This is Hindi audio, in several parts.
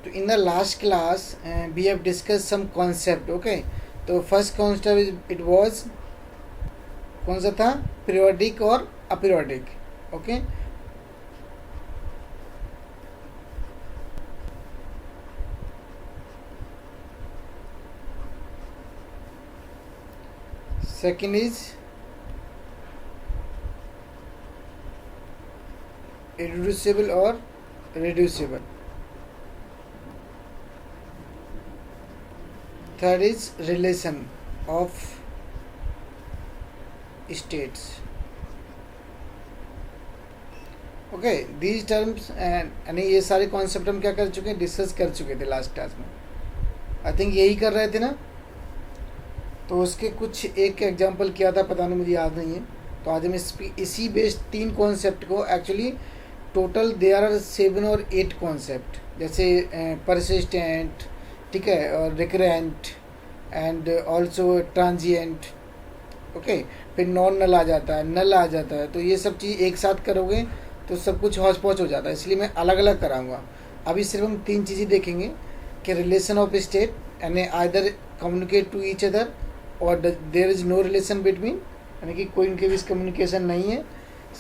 तो in the last class we have discuss some concept. Okay, तो फर्स्ट कॉन्सेप्ट इट वाज कौन सा था? पीरियोडिक और aperiodic. Okay, second is irreducible और reducible. Third is relation of states. Okay, these terms यानी ये सारे कॉन्सेप्ट हम क्या कर चुके हैं? डिस्कस कर चुके थे लास्ट क्लास में. आई थिंक यही कर रहे थे ना. तो उसके कुछ एक एग्जांपल किया था, पता नहीं, मुझे याद नहीं है. तो आज हम इसी बेस्ड 3 कॉन्सेप्ट को, एक्चुअली टोटल देयर आर 7 और 8 कॉन्सेप्ट, जैसे परसिस्टेंट, ठीक है, और recurrent and also transient. Okay, फिर नॉन नल आ जाता है, नल आ जाता है. तो ये सब चीज़ एक साथ करोगे तो सब कुछ हौच पौच हो जाता है, इसलिए मैं अलग अलग कराऊंगा. अभी सिर्फ हम 3 चीज़ें देखेंगे कि रिलेशन ऑफ स्टेट, यानी either communicate to each other और there is no relation between, यानी कि कोई उनके बीच कम्युनिकेशन नहीं है.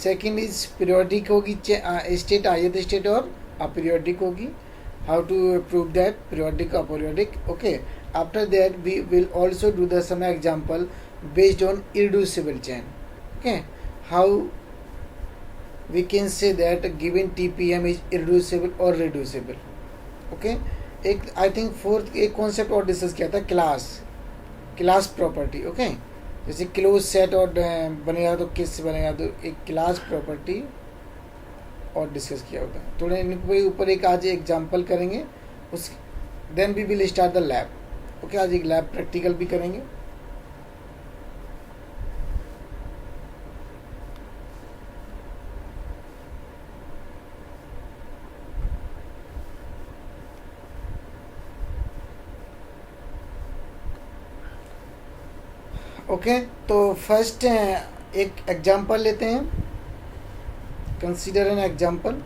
सेकेंड इज पीरियोडिक होगी स्टेट, ith स्टेट और अपीरियोडिक होगी. How to prove that periodic aperiodic. Okay, after that we will also do the some example based on irreducible chain. Okay, how we can say that a given TPM is irreducible or reducible. Okay, एक आई थिंक फोर्थ एक कॉन्सेप्ट और डिस्कस किया था, क्लास प्रॉपर्टी. ओके, जैसे क्लोज सेट और बनेगा तो किससे बनेगा, तो एक क्लास प्रॉपर्टी और डिस्कस किया होता है. थोड़े इनके ऊपर एक आज एग्जांपल करेंगे, उस then we will start the lab. Okay, आज एक लैब प्रैक्टिकल भी करेंगे. ओके, तो फर्स्ट एक एग्जांपल लेते हैं. Consider an example.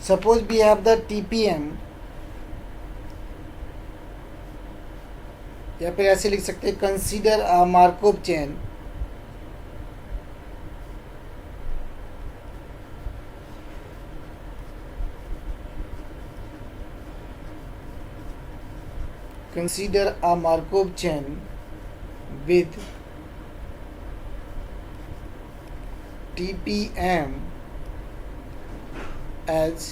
Suppose we have the TPM, या फिर ऐसे लिख सकते हैं, consider a Markov chain consider a Markov chain with TPM as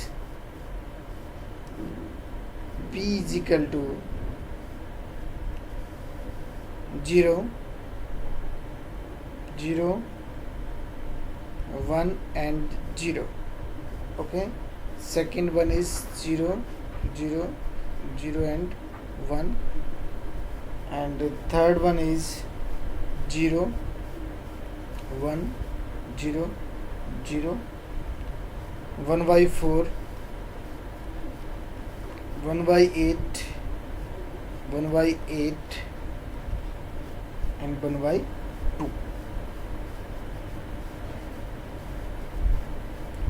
P is equal to 0, 0, 1 and 0. Okay, second one is 0, 0, 0 and 1, and the third one is 0, 1, 0, 0, 1 by 4, 1 by 8, 1 by 8 and 1 by 2.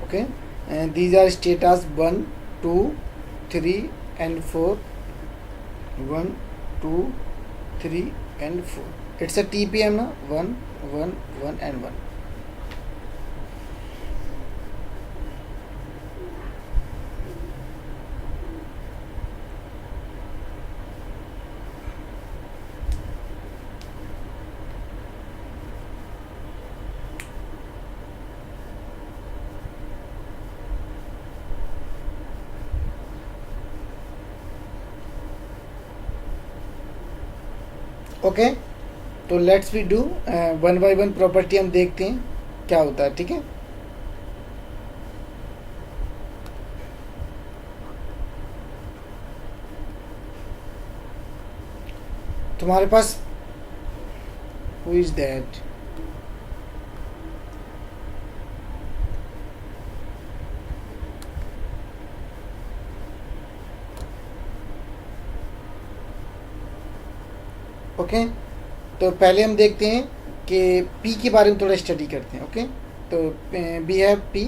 Okay, and these are status 1, 2, 3 and 4. 1, 2, 3 and 4. It's a TPM na, 1, 1, 1 and 1. Okay, तो let's we do 1 by 1 property. हम देखते हैं क्या होता है. ठीक है, तुम्हारे पास हु इज दैट? ओके, तो पहले हम देखते हैं कि P के बारे में थोड़ा स्टडी करते हैं. ओके, तो we have P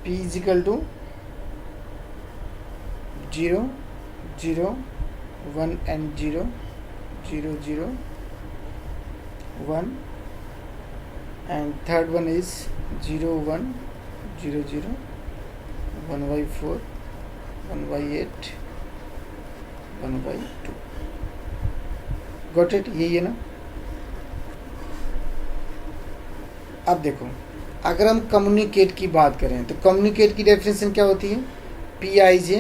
P is equal to 0 0 1 and 0 0 0 1 and third one is 0 1 0 0 1 by 4 1 by 8 1 by 2. Got it? यही है ना? अब देखो, अगर हम कम्युनिकेट की बात करें तो कम्युनिकेट की डेफिनेशन क्या होती है? पी आई जे,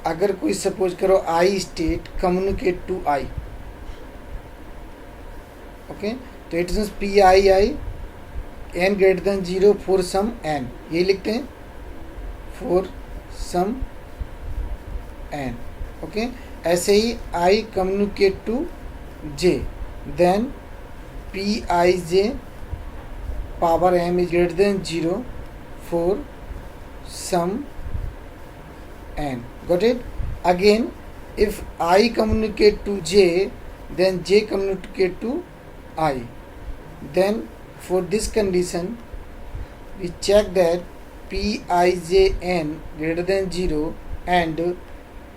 अगर कोई सपोज करो i state communicate to i, okay, तो it means p I i n greater than 0 for some n, यही लिखते हैं, फॉर सम एन, ओके। ऐसे ही i communicate to j, then p I j power m is greater than 0 for some n. Got it? Again, if I communicate to J, then J communicate to I. Then for this condition, we check that Pijn greater than 0 and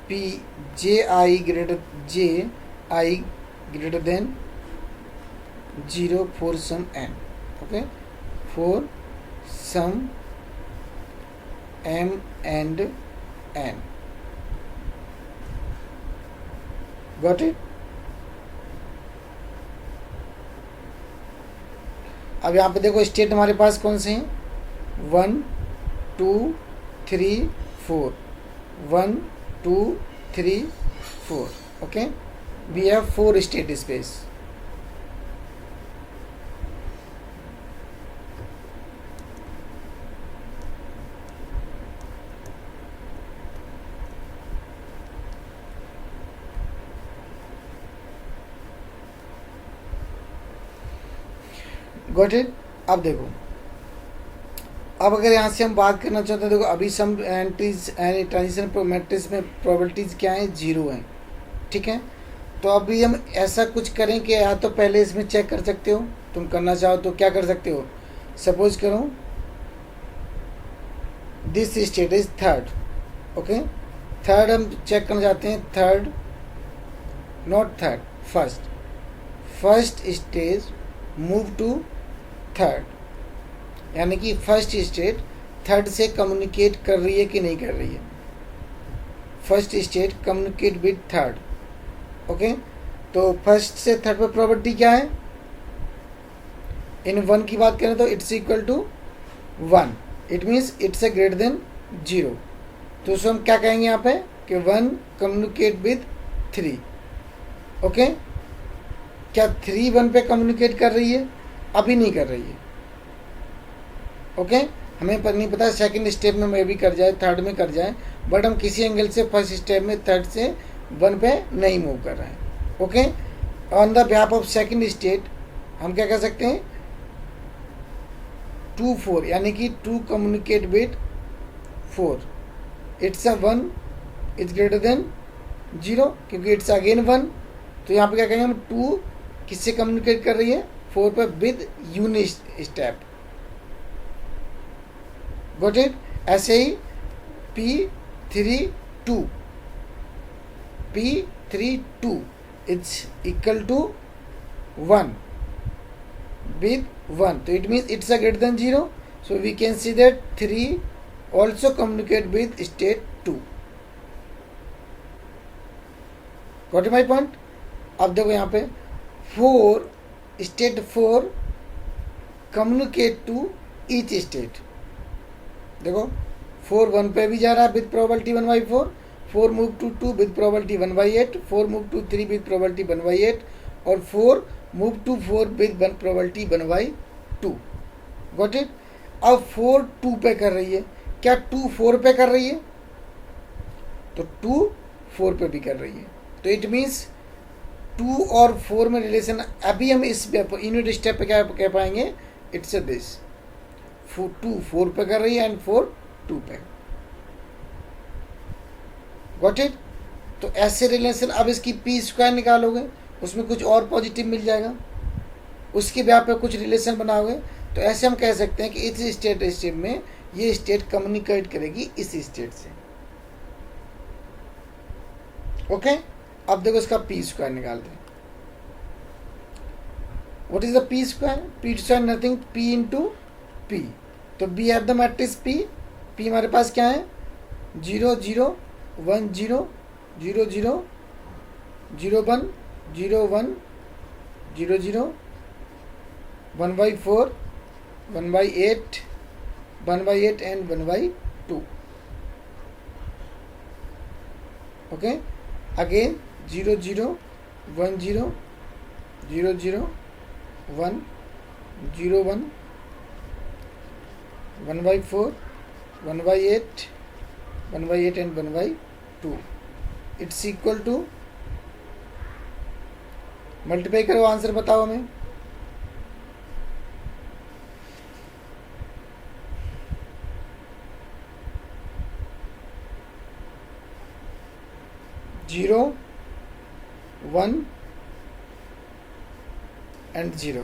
Pji greater than 0 for some n. Okay? For some m and n. Got it? अब यहाँ पे देखो स्टेट हमारे पास कौन से हैं? 1 2 3 4, 1 2 3 4. Okay, we have 4 state space. Got it? अब देखो, अब अगर यहाँ से हम बात करना चाहते हैं, देखो अभी सम एंट्रीज एंड ट्रांजिशन मैट्रिक्स में प्रोबेबिलिटीज क्या है? 0 है, ठीक है। तो अभी हम ऐसा कुछ करें कि या तो पहले इसमें चेक कर सकते हो, तुम करना चाहो तो क्या कर सकते हो? सपोज करो this state is third, okay, third हम चेक करना चाहते हैं, third not third, first stage move to third, यानी कि फर्स्ट स्टेट थर्ड से कम्युनिकेट कर रही है कि नहीं कर रही है? First state communicate with third, okay. तो फर्स्ट से थर्ड पर प्रोबेबिलिटी क्या है? इन 1 की बात करें तो it's equal to 1, it means it's a greater than 0। तो उसको हम क्या कहेंगे यहाँ पे कि 1 कम्युनिकेट विद 3, ओके। क्या 3 1 पे कम्युनिकेट कर रही है? अभी नहीं कर रही है, ओके। हमें पर नहीं पता सेकंड स्टेप में भी कर जाए, थर्ड में कर जाए, बट हम किसी एंगल से फर्स्ट स्टेप में थर्ड से 1 पे नहीं मूव कर रहे हैं, okay. On the behalf of second state हम क्या कर सकते हैं? 2 4, यानी कि 2 communicate with 4, it's a 1 is greater than 0, क्योंकि इट्स अगेन 1। तो यहाँ पे क्या कहेंगे हम? 2 किससे कम्युनिकेट कर रही है? 4 पर with unit step. Got it? ऐसे ही P3 2 is equal to 1 with 1, so it means it's a greater than 0, so we can see that 3 also communicate with state 2. Got my point? अब देखो यहाँ पे 4 state 4 communicate to each state. देखो 4 1 पे भी जा रहा है with probability 1/4, 4 move to 2 with probability 1/8, 4 move to 3 with probability 1/8 और 4 move to 4 with probability 1/2। Got it? अब 4 2 पे कर रही है, क्या 2 4 पे कर रही है? तो 2 4 पे भी कर रही है, तो इट मीन्स 2 और 4 में रिलेशन। अभी हम इस यूनिट स्टेप पे क्या कह पाएंगे? इट्स दिस 2 4 पे कर रही है एंड 4 2 पे। Got it? तो ऐसे रिलेशन, अब इसकी पी स्क्वायर निकालोगे, उसमें कुछ और पॉजिटिव मिल जाएगा, उसके ब्याह पे कुछ रिलेशन बनाओगे, तो ऐसे हम कह सकते हैं कि इस स्टेट में ये स्टेट कम्युनिकेट करेगी इस स्टेट से। ओके, अब देखो इसका पी स्क्वायर निकालते हैं। What is the P square? P square nothing P into P. तो we have the matrix P. P हमारे पास क्या है? 0 0 1 0 0 0 0 1 0 1 0 0 1/4 1/8 1/8 and 1/2. Okay, again 0 0 1 0 0 0 1 0 1 1/4 1/8 1/8 and 1/2. It's equal to, multiply करो, आंसर बताओ हमें। Zero 1 and 0.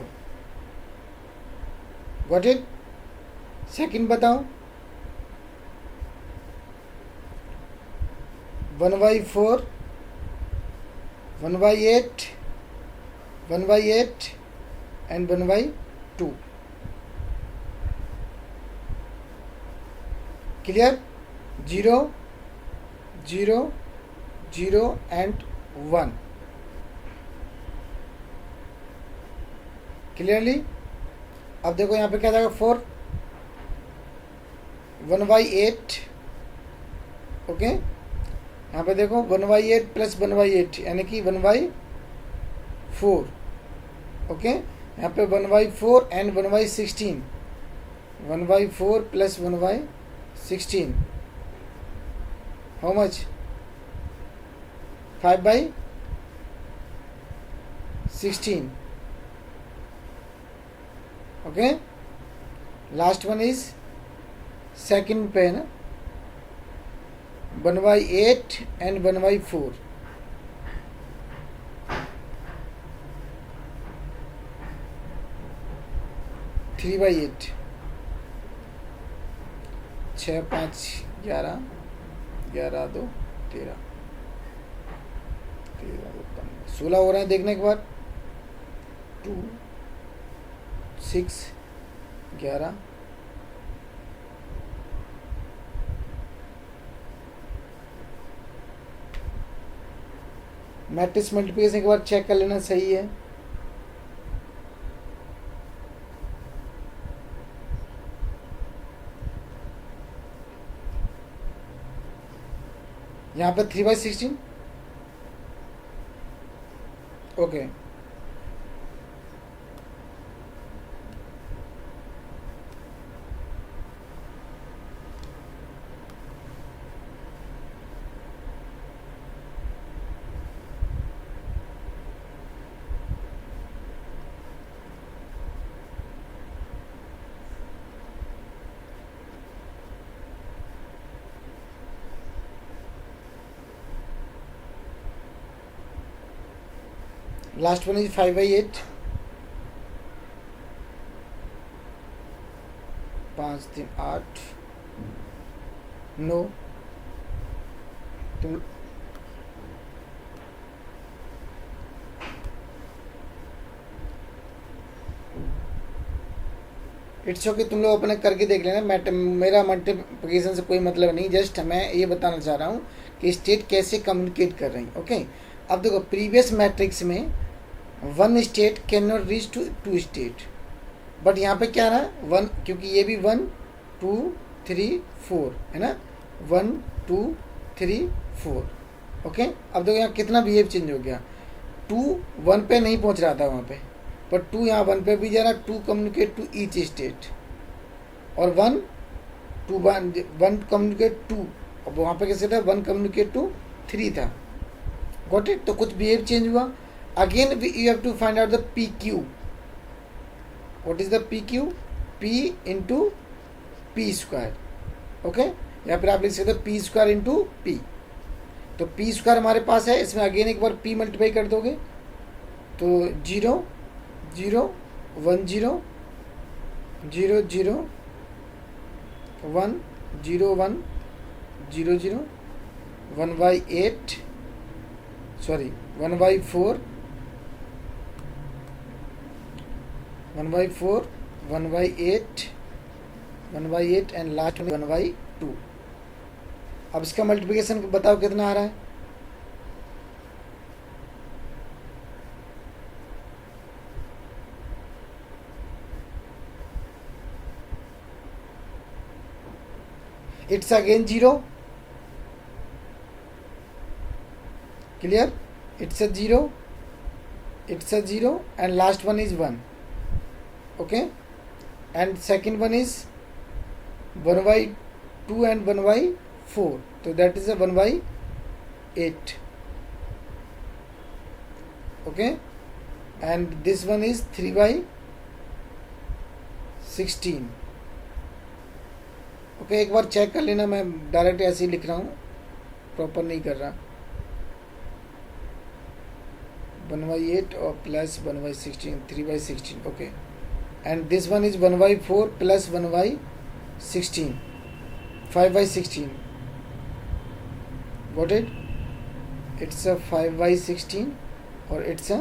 Got it? Second बताओ। 1/4 1/8 1/8 and 1/2. क्लियर? 0 0 0 and 1. क्लियरली? अब देखो यहाँ पे क्या जाएगा? 4 1/8. ओके, यहाँ पे देखो 1/8 प्लस 1/8 यानी कि 1/4. ओके, यहाँ पे 1/4 and 1/16. 1/4 plus 1/16 how much? 5/16. Okay, last one is second पे है ना, 1/8 एंड 1/4. Three by 8. 6 5 11 11 2 13 16 हो रहे हैं देखने के बाद। 2 6 11 मैट्रिक्स मल्टीप्लिकेशन के बाद चेक कर लेना सही है। यहाँ पे 3/16. Okay, last one is 5/8. 5 3 8 9. तुम इट्स ओके, तुम लोग अपने करके देख लेना। मेरा मल्टीप्लिकेशन से कोई मतलब नहीं, जस्ट मैं ये बताना चाह रहा हूँ कि स्टेट कैसे कम्युनिकेट कर रही है। ओके, अब देखो प्रीवियस मैट्रिक्स में 1 state can not reach to 2 state, but यहाँ पे क्या रहा? 1, क्योंकि ये भी 1 2 3 4 है ना, 1 2 3 4. ओके, अब देखो यहाँ कितना बिहेव चेंज हो गया। 2 1 पे नहीं पहुँच रहा था वहाँ पे, पर 2 यहाँ 1 पे भी जा रहा। 2 कम्युनिकेट टू ईच स्टेट, और 1 कम्युनिकेट 2. अब वहाँ पे कैसे था? 1 कम्युनिकेट टू 3 था। Got it? तो कुछ बिहेव चेंज हुआ। Again you have to find out the P Q. What is the P Q? P into P square. Okay, यहाँ पर आप लिख सकते हो पी स्क्वायर इंटू पी. तो पी स्क्वायर हमारे पास है, इसमें अगेन एक बार पी मल्टीप्लाई कर दोगे तो 0 0 1 0 0 0 1 0 1 0 0 1 by 8 sorry 1 by 4 1 by 4 1 by 8 1 by 8 and last 1 by 2। अब इसका मल्टीप्लिकेशन बताओ कितना आ रहा है। It's again 0, clear, it's a 0 and last one is 1, okay, and second one is 1 by 2 and 1 by 4, so that is a 1 by 8, okay, and this one is 3 by 16, okay. एक बार चेक कर लेना, मैं डायरेक्ट ऐसे ही लिख रहा हूँ, प्रॉपर नहीं कर रहा। 1 by 8 और plus 1 by 16 3 by 16, okay, and this one is 1 by 4 plus 1 by 16 5 by 16, got it, it's a 5 by 16 और it's a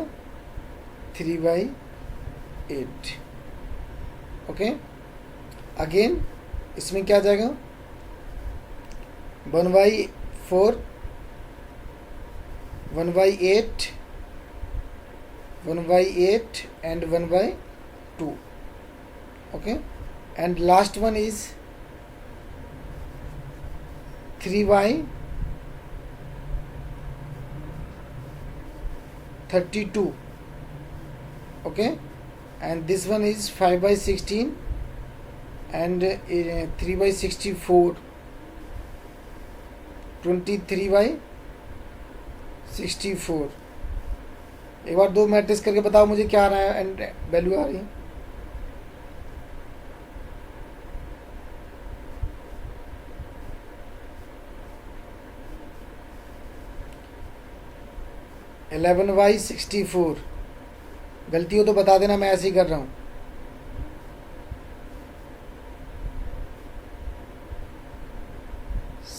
3 by 8, okay. Again इसमें क्या जाएगा, 1 by 4 1 by 8 1 by 8 and 1 by 2, okay, and last one is 3 by 32, okay, and this one is 5 by 16 and 3 by 64 23 by 64। एक बार दो मैट्रिक्स करके बताओ मुझे क्या आ रहा है एंड वैल्यू आ रही है। इलेवन बाई 64, गलती हो तो बता देना, मैं ऐसे ही कर रहा हूँ।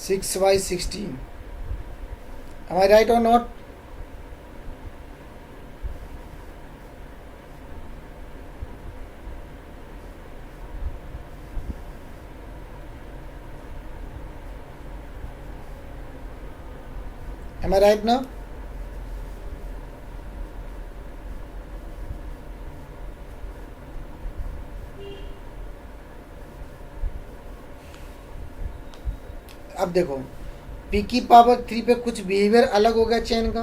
6 by 16, am I right or not? Am I right now? अब देखो p की पावर 3 पे कुछ बिहेवियर अलग हो गया चेन का,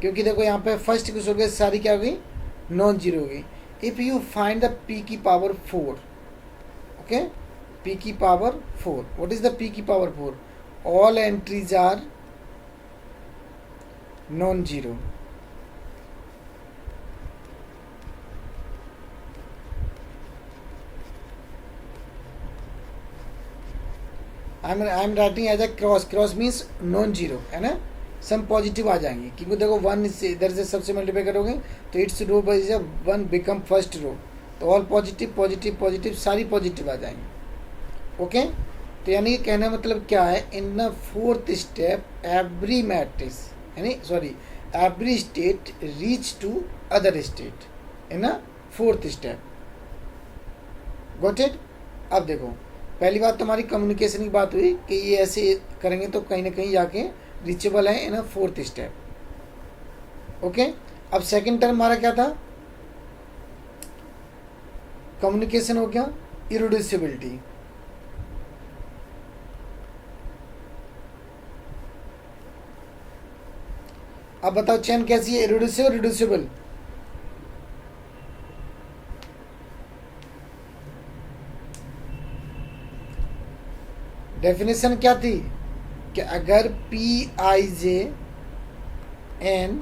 क्योंकि देखो यहाँ पे फर्स्ट की सूरत सारी क्या होगी, नॉन जीरो होगी। If you find the p की पावर 4, ओके, p की power 4, what is the p की power 4, all entries are non zero, I am writing as a cross, cross means non zero, है ना, सम पॉजिटिव आ जाएंगे, क्योंकि देखो 1 से इधर से सबसे मल्टीप्लाई करोगे तो it's row by 1 become first row, तो ऑल पॉजिटिव पॉजिटिव पॉजिटिव सारी पॉजिटिव आ जाएंगे, ओके। तो यानी कि कहना मतलब क्या है, in the fourth step every matrix यानी sorry every state reach to other state in a fourth step, got it. अब देखो पहली बात तुम्हारी कम्युनिकेशन की बात हुई कि ये ऐसे करेंगे तो कहीं ना कहीं जाके रीचेबल है इन अ फोर्थ स्टेप, ओके। अब सेकंड टर्म हमारा क्या था, कम्युनिकेशन हो गया, इरिड्यूसिबिलिटी, अब बताओ चेन कैसी है, इरिड्यूसिबल रिड्यूसिबल, डेफिनेशन क्या थी कि अगर पी आई जे एन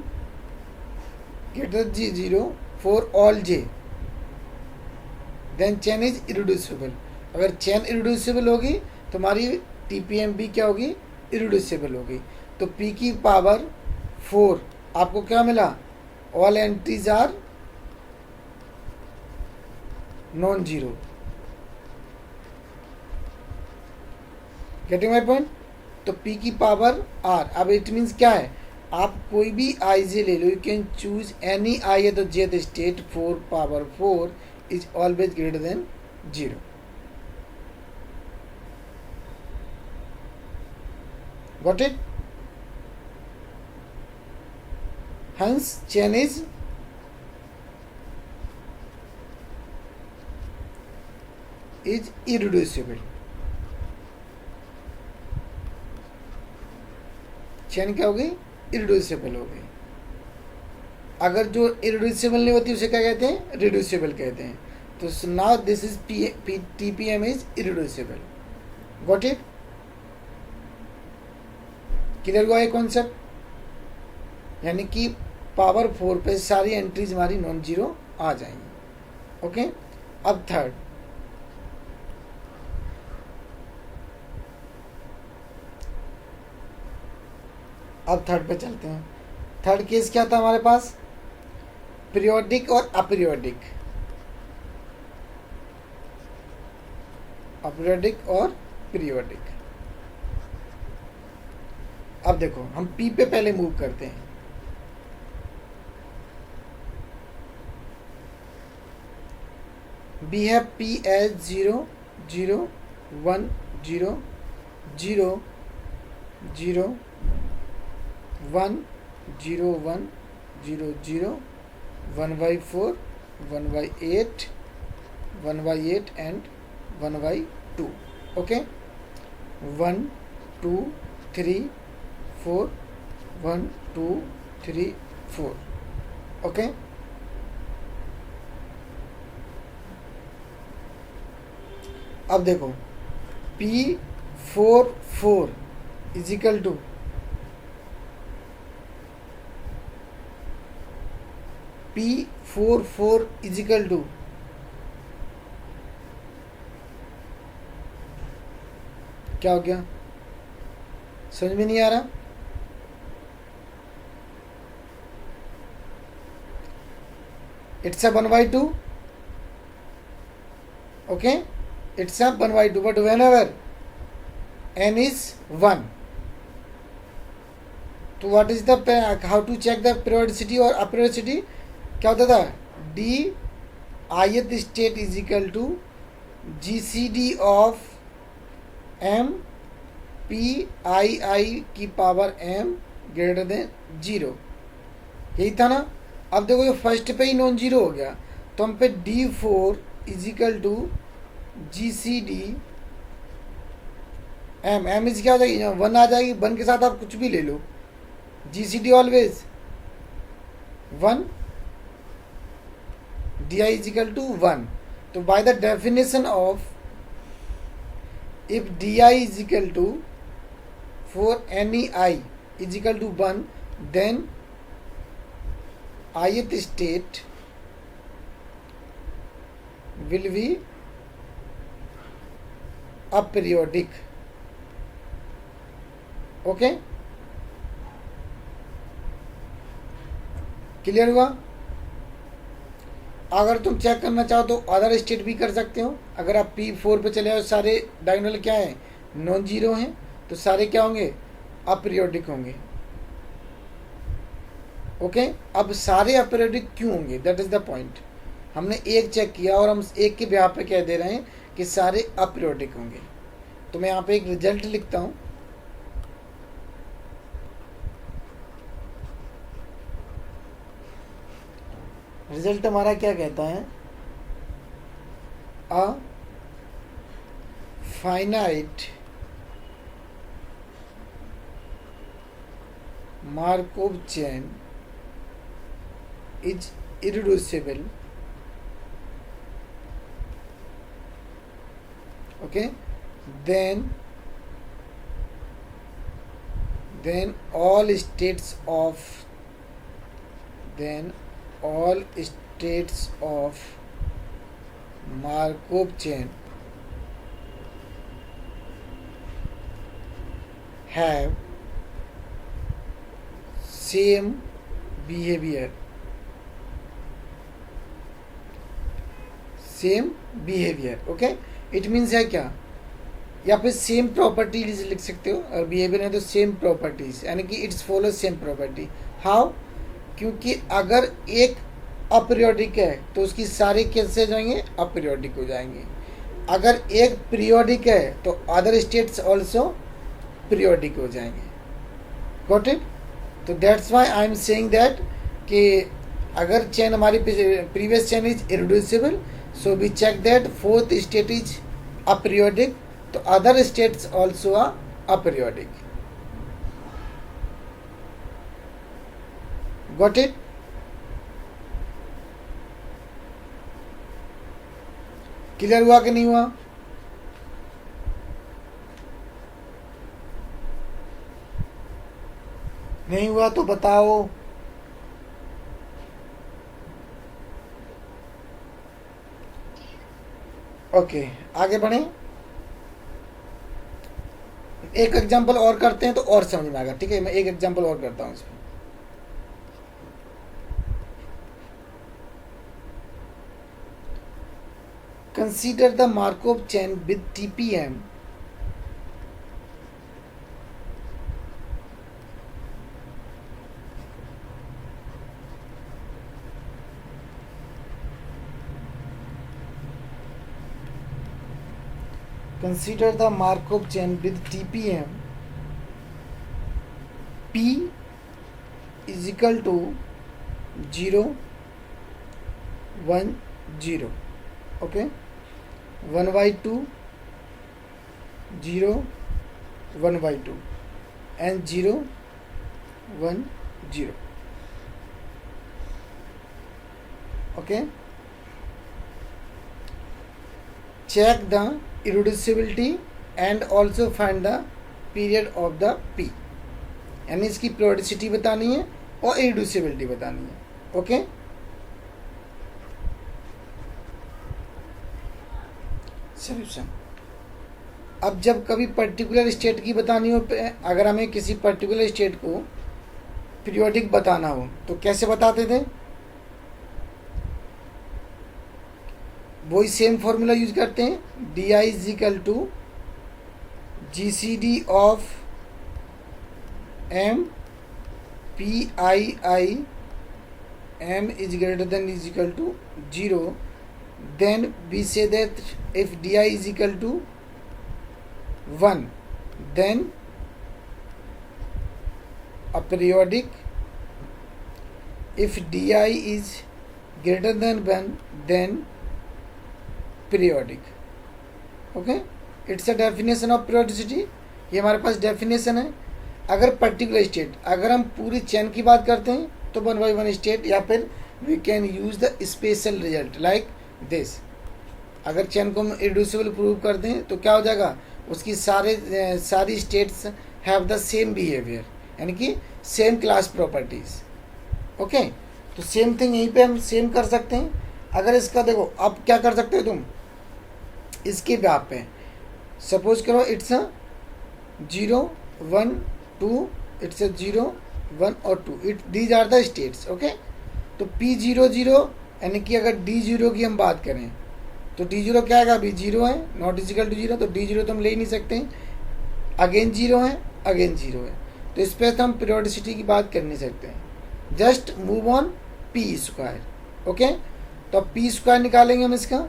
ग्रेटर जी 0 for all J then chain is irreducible. अगर चेन इरिड्यूसिबल होगी तो हमारी टीपीएमबी क्या होगी, इरिड्यूसिबल होगी। तो पी की पावर 4 आपको क्या मिला, all entries are non zero, getting my point. तो p की पावर r, अब इट मीन्स क्या है, आप कोई भी i j ले लो, you can choose any i at the jth state, 4 power 4 is always greater than 0। Got it? hence chain is irreducible। Chain क्या हो गई? इरिड्यूसिबल हो गई। अगर जो इरिड्यूसिबल नहीं होती उसे क्या कहते हैं? रिड्यूसिबल कहते हैं। तो now this is TPM is irreducible. Got it? Clear हुआ ये कॉन्सेप्ट? यानी कि पावर 4 पे सारी एंट्रीज हमारी नॉन जीरो आ जाएंगी। ओके, अब थर्ड, पे चलते हैं। थर्ड केस क्या था हमारे पास? पीरियोडिक और अपीरियोडिक। अपीरियोडिक और पीरियोडिक। अब देखो हम पी पे पहले मूव करते हैं। we have p as 0 0 1 0 0 0 1 0 1 0 0 1 by 4 1 by 8 1 by 8 and 1 by 2। okay, 1 2 3 4 1 2 3 4। okay, अब देखो P44 is equal to P44 is equal to क्या हो गया? समझ में नहीं आ रहा? It's a 1/2। Okay, it's a 1/2, but whenever n is 1, तो what is the how to check the periodicity or aperiodicity? क्या होता था? d ith state is equal to gcd of m p I की पावर m ग्रेटर देन 0। यही था ना? अब देखो ये फर्स्ट पे ही नॉन जीरो हो गया, तो हम पे d4 is equal to GCD m is क्या हो जाएगी? 1 आ जाएगी। 1 के साथ आप कुछ भी ले लो, GCD always 1, DI is equal to 1। तो by the definition of if DI is equal to for any I is equal to 1, then ith state will be aperiodic. Okay, clear हुआ? अगर तुम चेक करना चाहो तो अदर स्टेट भी कर सकते हो। अगर आप P4 पे चले आओ, सारे डायगोनल क्या है? नॉन जीरो हैं, तो सारे क्या होंगे? अपीरियोडिक होंगे। ओके, अब सारे अपीरियोडिक क्यों होंगे? That is the point. हमने एक चेक किया और हम एक के ब्याह पे कह दे रहे हैं कि सारे अपीरियोडिक होंगे। तो मैं यहाँ पे एक रिजल्ट लिखता हूँ। रिजल्ट हमारा क्या कहता है? A finite Markov chain is irreducible। okay, then all states of Markov chain have same behavior। Okay, it means है क्या? या फिर सेम प्रॉपर्टीज लिख सकते हो, और बिहेवियर है तो सेम प्रॉपर्टीज, यानी कि it's follow same property. How? क्योंकि अगर एक अपीरियोडिक है तो उसकी सारे कैसे हो जाएंगे? अपीरियोडिक हो जाएंगे। अगर एक पीरियोडिक है तो अदर स्टेट्स ऑल्सो पीरियोडिक हो जाएंगे। Got it? तो that's why I am saying that कि अगर चेन हमारी previous chain is irreducible, so we check that fourth state is aperiodic, तो other states also are aperiodic. Got it? Clear हुआ कि नहीं हुआ? नहीं हुआ तो बताओ। ओके, आगे बढ़ें। एक एग्जांपल और करते हैं तो और समझ में आएगा। ठीक है, मैं एक एग्जांपल और करता हूं इसमें। Consider the Markov chain with TPM consider the Markov chain with TPM P is equal to 0 1 0. Okay, 1 by 2 0 1 by 2 and 0 1 0. Okay, check the irreducibility and also find the period of the P, यानी इसकी periodicity बतानी है और irreducibility बतानी है। Okay, solution. अब जब कभी पर्टिकुलर स्टेट की बतानी हो, अगर हमें किसी पर्टिकुलर स्टेट को पीरियोडिक बताना हो तो कैसे बताते थे? वही सेम फॉर्मूला यूज करते हैं, D I is equal to G C D of M P I I M is greater than is equal to 0. Then we say that if di is equal to 1, then a periodic. If di is greater than 1, then periodic. Okay, it's a definition of periodicity. ये हमारे पास definition है। अगर पर्टिकुलर स्टेट, अगर हम पूरी चेन की बात करते हैं तो 1 by 1 स्टेट, या फिर we can use the special result like this. अगर चेन को हम इरिड्यूसिबल प्रूव कर दें तो क्या हो जाएगा? उसकी सारी states have the same behaviour, यानी कि सेम क्लास प्रॉपर्टीज। ओके, तो सेम थिंग यहीं पे हम सेम कर सकते हैं। अगर इसका देखो, अब क्या कर सकते हो तुम इसके ब्याप पे, सपोज करो इट्स अ 0 1 2, इट्स अ 0 1 और 2, these are the states. Okay, तो P0 0, यानी कि अगर D0 की हम बात करें तो D0 क्या आएगा? अभी 0 है, नॉट इजिकल टू 0, तो D0 तो हम ले ही नहीं सकते। अगेन 0 है, अगेन 0 है, तो इस पर तो हम पीरियोडिसिटी की बात कर नहीं सकते हैं। Just move on P square. Okay, तो अब P स्क्वायर निकालेंगे हम इसका।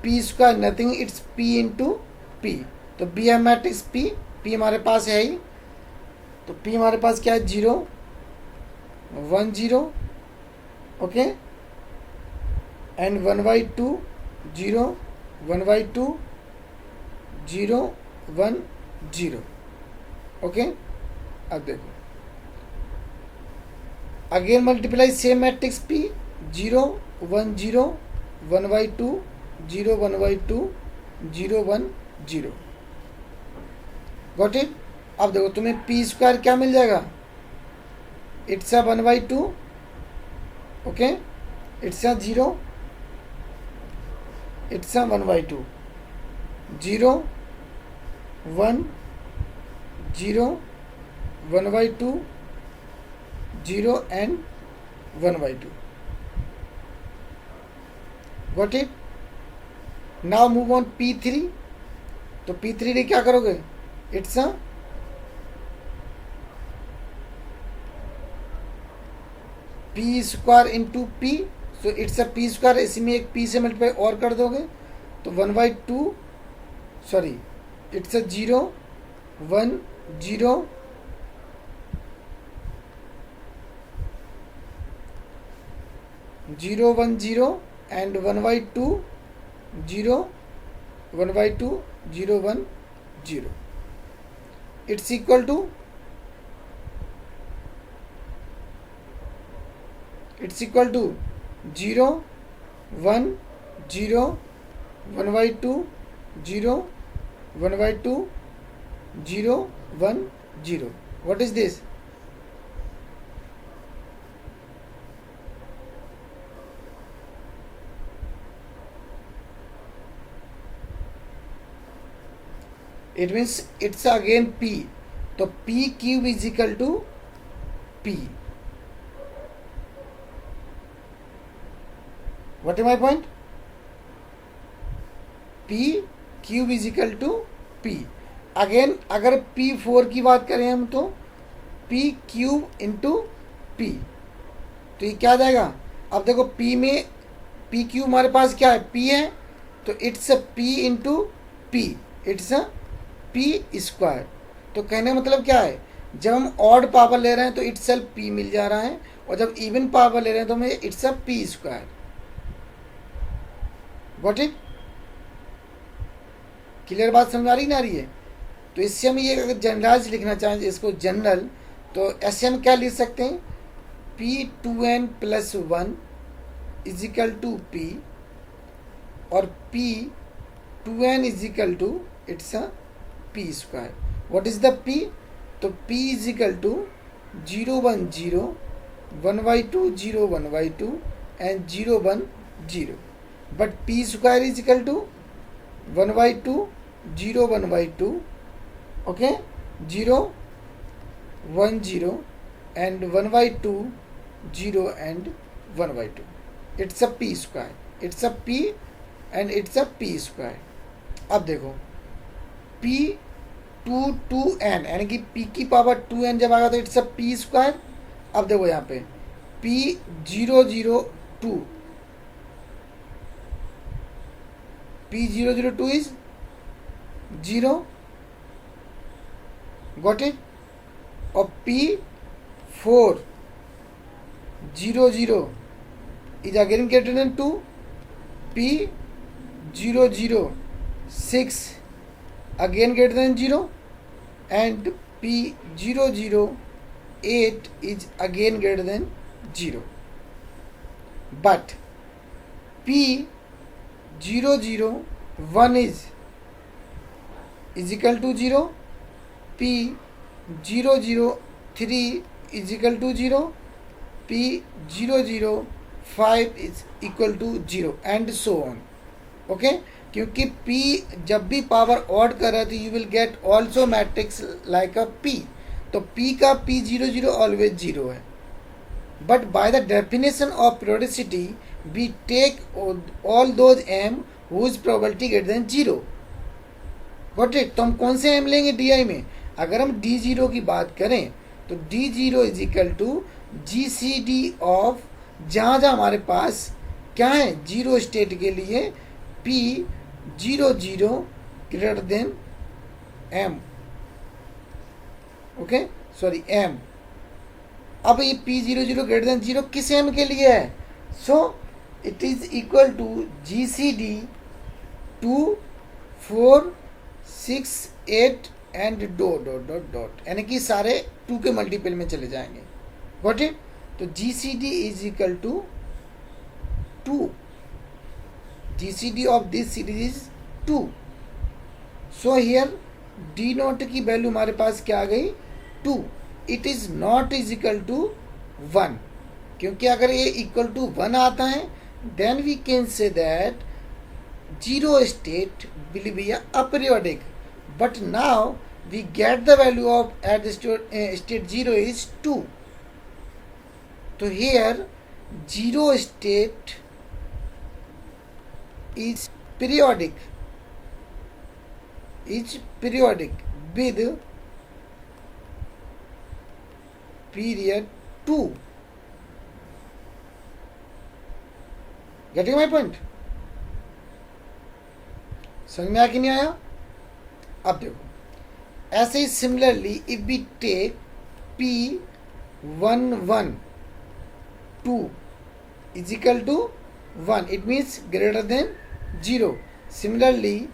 P square nothing, it's P into P, तो बी है मैट्रिक्स P हमारे पास है ही, तो P हमारे पास क्या है? 0 1 0, okay, and 1 by 2 0 1 by 2 0 1 0। Okay, अब देखो again multiply same matrix P 0 1 0 1 by 2 0 1 by 2 0 1 0। Got it? अब देखो तुम्हें P स्क्वायर क्या मिल जाएगा? It's a 1 by 2, okay, it's a 0, it's a 1 by 2 0 1 0 1 by 2 0 and 1 by 2। Got it? Now move on P3। तो P3 क्या करोगे, it's a P square into P, so it's a P square, इसी में एक पी से मल्टीप्लाई और कर दोगे तो 1/2, sorry it's a 0 1 0 0 1 0 and 1/2 0 1/2 0 1 0, it's equal to 0 1 0 1/2 0 1/2 0 1 0. What is this? It means it's again P. तो P cube is equal to P. What is my point? P cube is equal to P. Again अगर P4 की बात करें हम तो P क्यूब इंटू P, तो ये क्या आ जाएगा। अब देखो P में P क्यूब हमारे पास क्या है, P है, तो it's a P into P, it's a P square. तो कहने का मतलब क्या है, जब हम ऑड पावर ले रहे हैं तो इट्स सेल्फ P मिल जा रहा है, और जब इवन पावर ले रहे हैं तो हमें it's a P square. Got it? Clear बात समझ आ रही ना रही है? तो इससे हम ये अगर जनरलाइज लिखना चाहें इसको जनरल, तो ऐसे हम क्या लिख सकते हैं, P2n + 1 is equal to P, और P2n is equal to it's a P square. What is the P? तो P is equal to 0 1 0 1/2 0 1/2 and 0 1 0, but P square is equal to 1/2 0 1/2, okay, 0 1 0 and 1/2 0 and 1/2. It's a P square. It's a P and it's a P square. अब देखो P 2n यानी कि P की पावर 2n जब आएगा तो इट्स अ P स्क्वायर। अब देखो यहाँ पे P 0 0 2, P 0 0 2 is 0, got it? और P 4 0 0 is again greater than 2, P 0 0 6 again greater than 0, and P 0 0 8 is again greater than 0. But P 0 0 1 is equal to 0, P 0 0 3 is equal to 0, P 0 0 5 is equal to 0 and so on. Okay, क्योंकि P जब भी पावर ऑड कर रहा है तो you will get also matrix like a P, तो P का P 0 0 ऑलवेज 0 है, but by the definition of periodicity we take all those m whose probability greater than 0। Got it? तो हम कौन से m लेंगे DI में? अगर हम D0 की बात करें तो D0 is equal to GCD of जहाँ जहाँ हमारे पास क्या है, जीरो स्टेट के लिए P 0 0 greater than M, okay sorry M। अब ये P 0 0 ग्रेटर देन 0 किस M के लिए है? So it is equal to GCD 2 4 6 8 and dot dot dot dot, यानी कि सारे 2 के मल्टीपल में चले जाएंगे। Got it? तो GCD is equal to 2, GCD of this series is 2। So here D naught की वैल्यू हमारे पास क्या आ गई, 2। It is not is equal to 1, क्योंकि अगर ये इक्वल टू 1 आता है then we can say that zero state will be aperiodic, but now we get the value of at the state 0 is 2. So here 0 state is periodic with period 2. Getting my point? समझ में आया कि नहीं आया? अब देखो ऐसे ही similarly if we take P11 2 is equal to 1, it means greater than 0. Similarly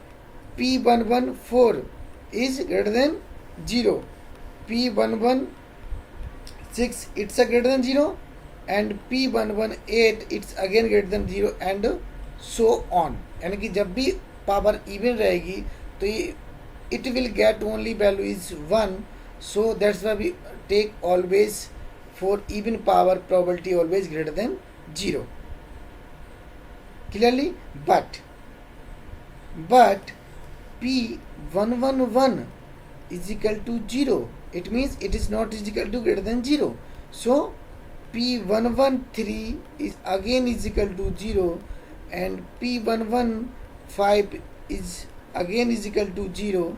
P114 is greater than 0. P116 it's a greater than 0, and P118 it's again greater than 0, and so on. यानी कि जब भी पावर इवन रहेगी तो it will get only value is 1, so that's why we take always for even power probability always greater than 0. Clearly? But P111 is equal to 0. It means it is not is equal to greater than 0. So P113 is again is equal to 0, and P115 is again is equal to 0.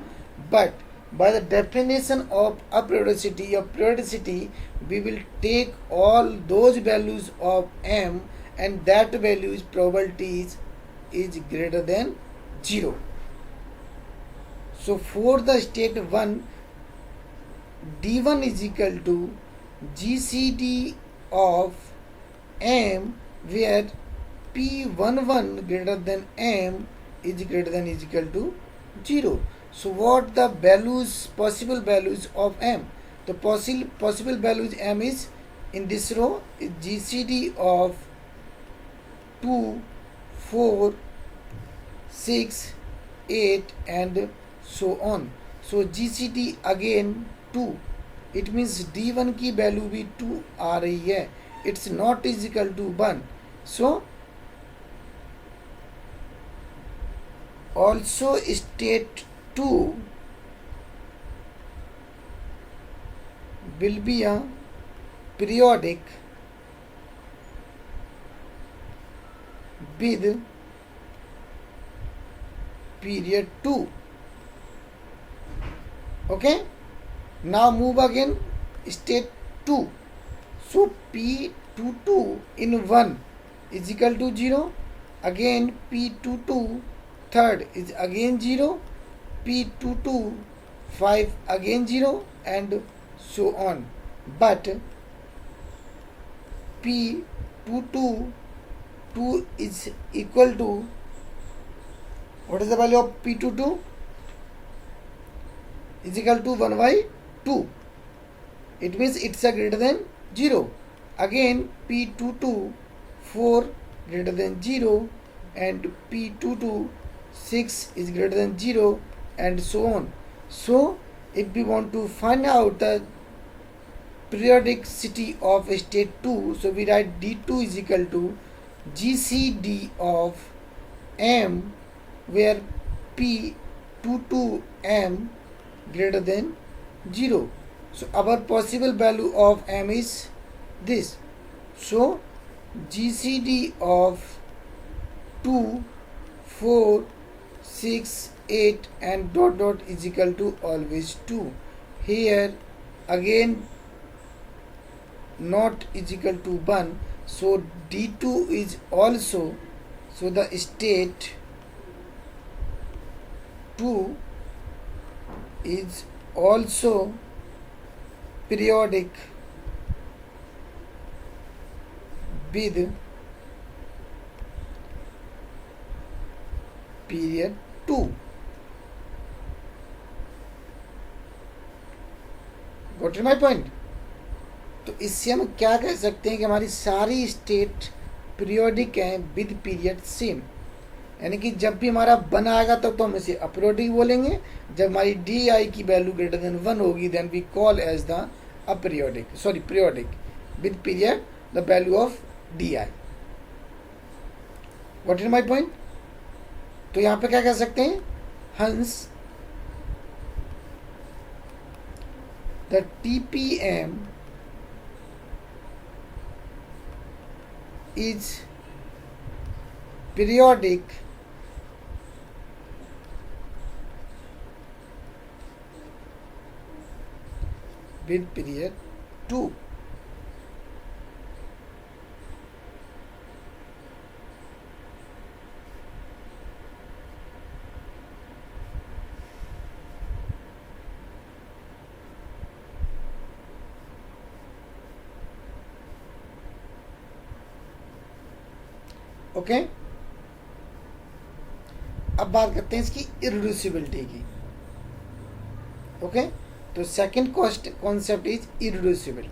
But by the definition of periodicity, we will take all those values of m, and that value's probability is greater than 0. So for the state 1, D1 is equal to GCD of m, where P11 greater than m is greater than is equal to 0. So what the values, possible values of m? The possible values m is in this row is GCD of 2, 4, 6, 8 and so on. So GCD again 2. It means D1 की वैल्यू भी 2 आ रही है. It's not is equal to 1. So also state 2 will be a periodic with period 2. Okay, now move again state 2. So P22 in 1 is equal to 0. Again P22 third is again 0. P22 5 again 0, and so on. But P22 2 is equal to, what is the value of P22? Is equal to 1 by 2. It means it's a greater than 0. Again P22 4 greater than 0, and P22 6 is greater than 0, and so on. So if we want to find out the periodicity of state 2, so we write D2 is equal to GCD of m, where P22m greater than 0. So our possible value of m is this. So GCD of 2, 4, 6, 8 and dot dot is equal to always 2. Here again not is equal to 1. So D2 is also, so the state 2 is also periodic with period 2. Got my point? तो इससे हम क्या कह सकते हैं कि हमारी सारी स्टेट पीरियोडिक हैं विद पीरियड सेम. यानी कि जब भी हमारा 1 आएगा तब तो हम इसे अपीरियोडिक बोलेंगे. जब हमारी डी आई की वैल्यू ग्रेटर देन 1 होगी then we call as the aperiodic, sorry periodic with period the value of D I. What is my point? तो यहाँ पे क्या कह सकते हैं? Hence the TPM is periodic with period 2. Okay, अब बात करते हैं इसकी इरिड्यूसिबिलिटी की. ओके, तो second concept is irreducible.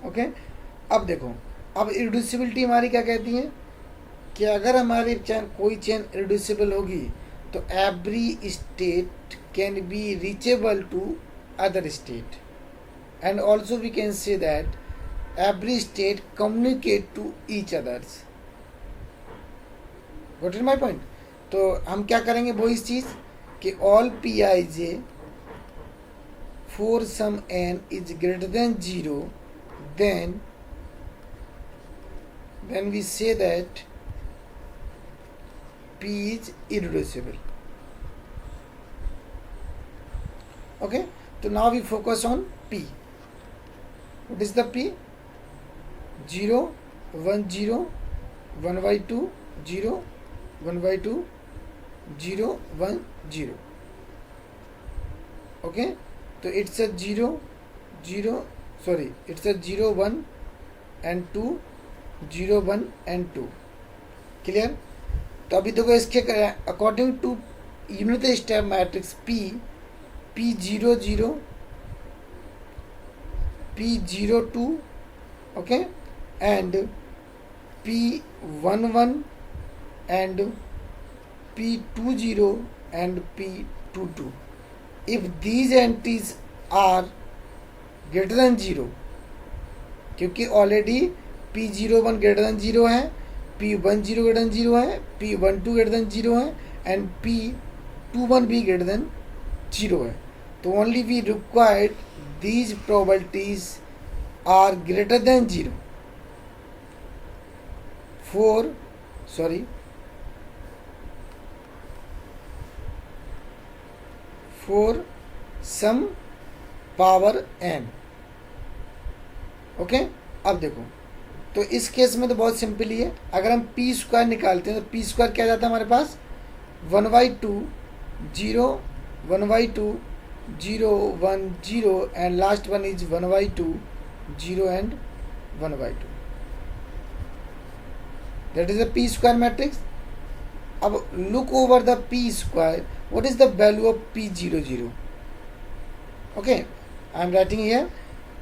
Okay, अब देखो, अब इरिड्यूसिबिलिटी हमारी क्या कहती है कि अगर हमारी कोई चेन इरिड्यूसिबल होगी तो every state can be reachable to other state, and also we can say that every state communicate to each others. Got it my point? तो हम क्या करेंगे वो इस चीज कि all pij for some n is greater than 0, then we say that p is irreducible. Okay, so now we focus on p. What is the p? 0, 1, 0, 1 by 2, 0, 1 by 2, 0, 1, 0. Okay, so it's a 0, 0, sorry, it's a 0, 1 and 2, 0, 1 and 2. Clear? तो अभी देखो इसके according to unit step matrix P0, 0, P02, okay, and P11 and P20 and P22. If these entities are greater than 0, क्योंकि ऑलरेडी P01 ग्रेटर देन 0 है, P10 ग्रेटर देन 0 है, P12 ग्रेटर देन 0 है एंड P21 भी ग्रेटर देन 0 है. तो only we required these probabilities are greater than 0 for some power n. Okay, अब देखो, तो इस केस में तो बहुत सिंपल ही है. अगर हम पी स्क्वायर निकालते हैं तो पी स्क्वायर क्या जाता है हमारे पास 1/2 0 1/2 0 1 0 and last one is 1/2 0 and 1/2. That is the p square matrix. अब look over the p square. What is the value of P00? Okay, I am writing here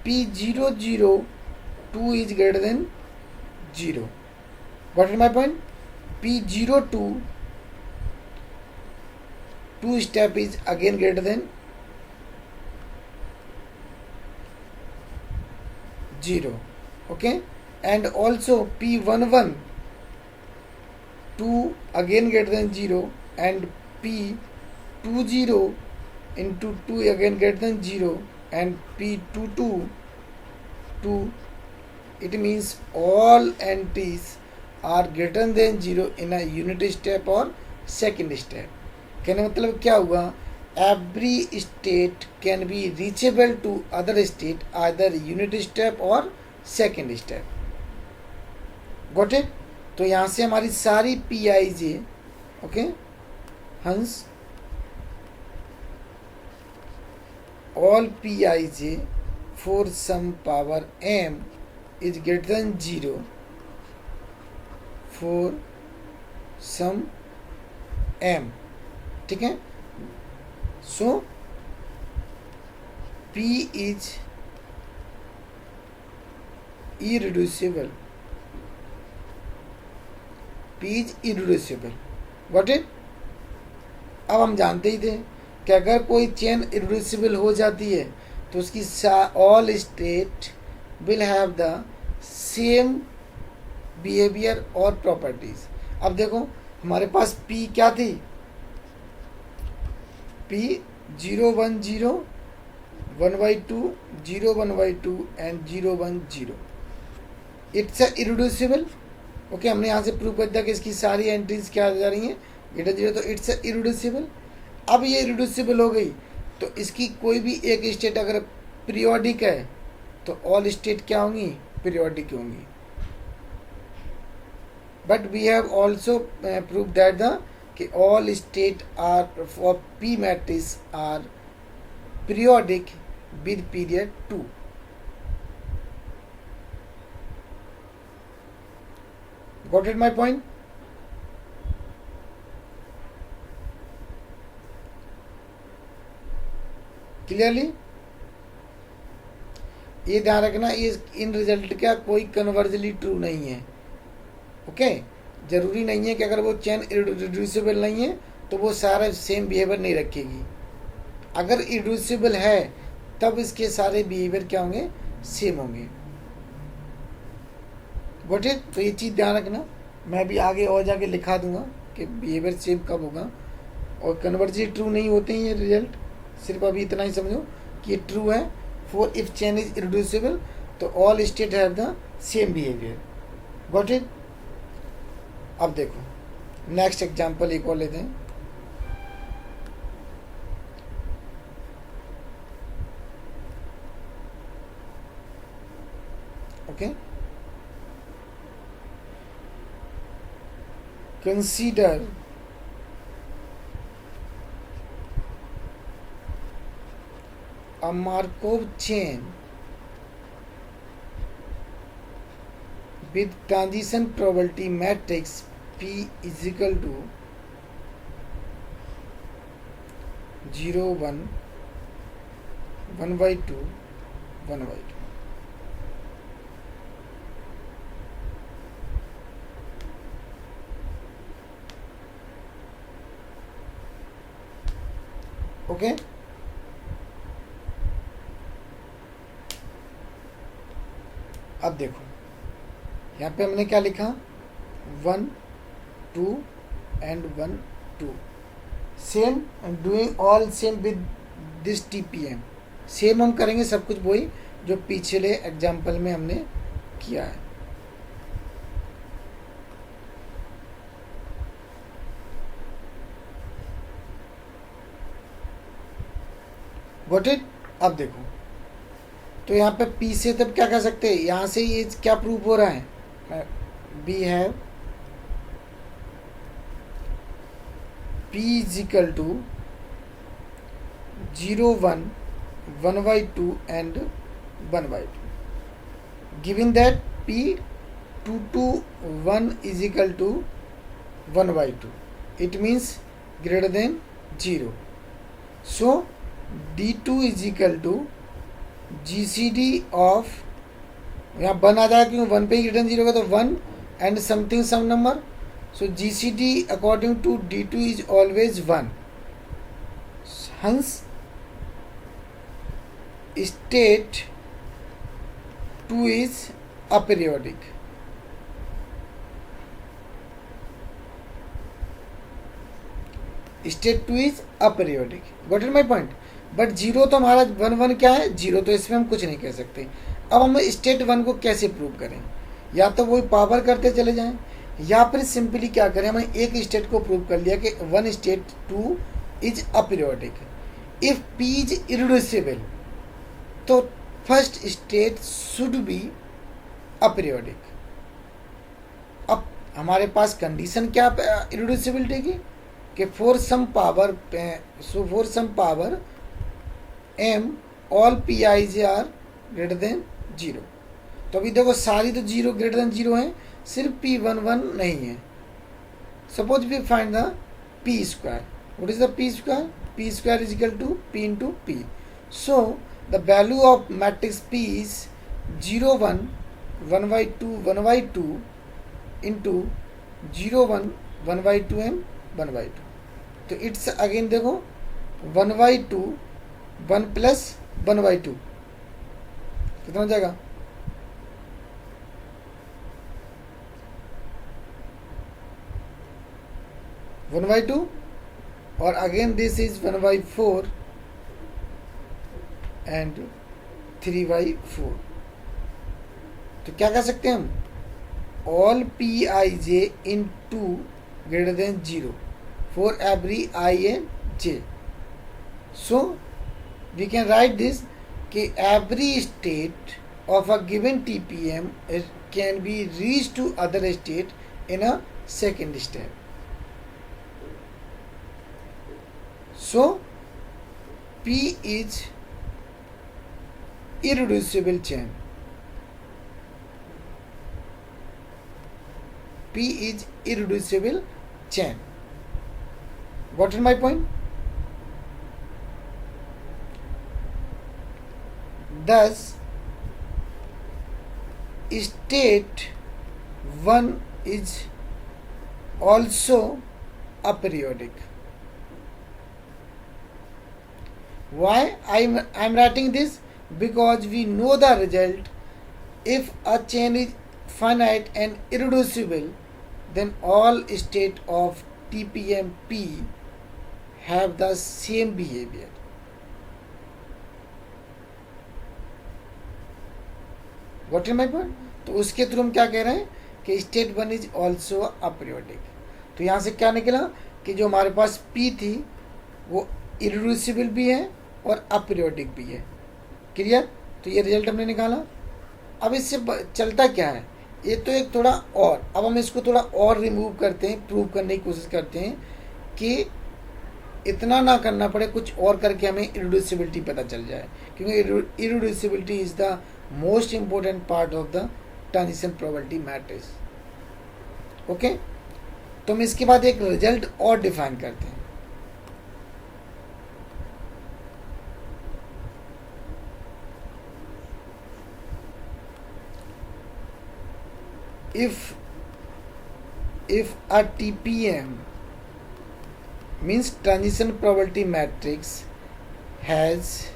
P002 is greater than 0. Got it my point? P02 2 step is again greater than 0. Okay, and also P11 2 again greater than 0 and P20 into 2 again greater than 0 and P22 2. It means all entities are greater than 0 in a unit step or second step. कहने मतलब क्या हुआ, every state can be reachable to other state either unit step or second step. Got it? तो यहाँ से हमारी सारी Pij, ओके, हंस all Pij for some power m is greater than 0 for some m. ठीक है, सो P is irreducible. P is irreducible. Got it? अब हम जानते ही थे कि अगर कोई चेन irreducible हो जाती है तो उसकी all state will have the same behaviour और प्रॉपर्टीज. अब देखो हमारे पास P क्या थी, P0 1 0 1/2 0 1/2 and 0 1 0. It's a irreducible. Okay, हमने यहाँ से प्रूव कर दिया कि इसकी सारी एंट्रीज क्या जा रही हैं ग्रेटर 0, तो इट्स इरिड्यूसिबल। अब ये इरिड्यूसिबल हो गई तो इसकी कोई भी एक स्टेट अगर पीरियोडिक है तो ऑल स्टेट क्या होंगी, पीरियोडिक होंगी। But we have also prove that the कि all state are for P matrix are periodic with period 2। Got it my point? Clearly? ये ध्यान रखना, ये इन रिजल्ट का कोई कन्वर्जली ट्रू नहीं है। ओके, जरूरी नहीं है कि अगर वो चेन इरिड्यूसिबल नहीं है तो वो सारा सेम बिहेवियर नहीं रखेगी। अगर इरिड्यूसिबल है तब इसके सारे बिहेवियर क्या होंगे, सेम होंगे। Got it? तो ये चीज़ ध्यान रखना, मैं भी आगे और जाके लिखा दूंगा कि बिहेवियर सेम कब होगा। और कन्वर्जली ट्रू नहीं होते हैं ये रिजल्ट, सिर्फ अभी इतना ही समझो कि ये ट्रू है for if chain is irreducible तो all state have the same behaviour. Got it? अब देखो नेक्स्ट एग्जांपल एक और लेते हैं। Okay, consider a Markov chain with transition probability matrix P is equal to 0, 1, 1/2, 1/2। Okay, अब देखो यहाँ पे हमने क्या लिखा, 1, 2 and 1, 2 same doing all same with this TPM। Same हम करेंगे सब कुछ वही जो पिछले एग्जाम्पल में हमने किया है। Got it? अब देखो तो यहाँ पे P से तब क्या कर सकते हैं, यहाँ से ये क्या प्रूफ हो रहा है, we have P is equal to 0, 1, 1/2 and 1/2। Given that P 2 to 1 is equal to 1/2, it means greater than 0। So D2 is equal to GCD of, यहाँ 1 आ जाएगा क्योंकि 1 पे ही रिटर्न 0 होगा तो 1 and something some number. So GCD according to D2 is always 1। Hence state 2 is aperiodic. State 2 is aperiodic. Got it my point? But 0 तो हमारा 1, 1 क्या है 0, तो इसमें हम कुछ नहीं कह सकते। अब हम स्टेट 1 को कैसे प्रूव करें, या तो वही पावर करते चले जाएं या फिर सिंपली क्या करें, हमने एक स्टेट को प्रूव कर लिया कि 1 state 2 is aperiodic. If P is irreducible तो first state should be aperiodic. अब हमारे पास कंडीशन क्या इरिड्यूसिबिलिटी की कि for some power m all PIs are greater than 0। तो अभी देखो सारी तो 0 ग्रेटर देन 0 है, सिर्फ P11 नहीं है। Suppose we find the P square. What is the P square? P square is equal to P into P। So the value of matrix P is 0, 1, 1/2, 1/2 into 0, 1, 1/2 and 1/2। तो इट्स अगेन देखो 1/2, 1 प्लस 1/2 कितना हो जाएगा, वन बाई टू, और अगेन दिस इज 1/4 एंड 3/4। तो क्या कर सकते हैं हम, all pij in 2 greater than 0 for every I and j. So we can write this कि every state of a given TPM can be reached to other state in a second step. So P is irreducible chain. P is irreducible chain. What is my point? Thus, state 1 is also aperiodic. Why I am writing this? Because we know the result. If a chain is finite and irreducible, then all state of TPM-P have the same behavior. What is my point? तो उसके थ्रू हम क्या कह रहे हैं कि स्टेट 1 इज ऑल्सो अपरियोडिक. तो यहाँ से क्या निकला कि जो हमारे पास P थी वो इरिड्यूसिबल भी है और अपरियोडिक भी है. क्लियर? तो ये रिजल्ट हमने निकाला. अब इससे चलता क्या है, ये तो एक थोड़ा और, अब हम इसको थोड़ा और रिमूव करते हैं, प्रूव करने की कोशिश करते हैं कि इतना ना करना पड़े, कुछ और करके हमें इरिड्यूसिबिलिटी पता चल जाए, क्योंकि irreducibility is the most important part of the transition probability matrix. Okay, तो हम इसके बाद एक रिजल्ट और डिफाइन करते हैं. if a TPM means transition probability matrix has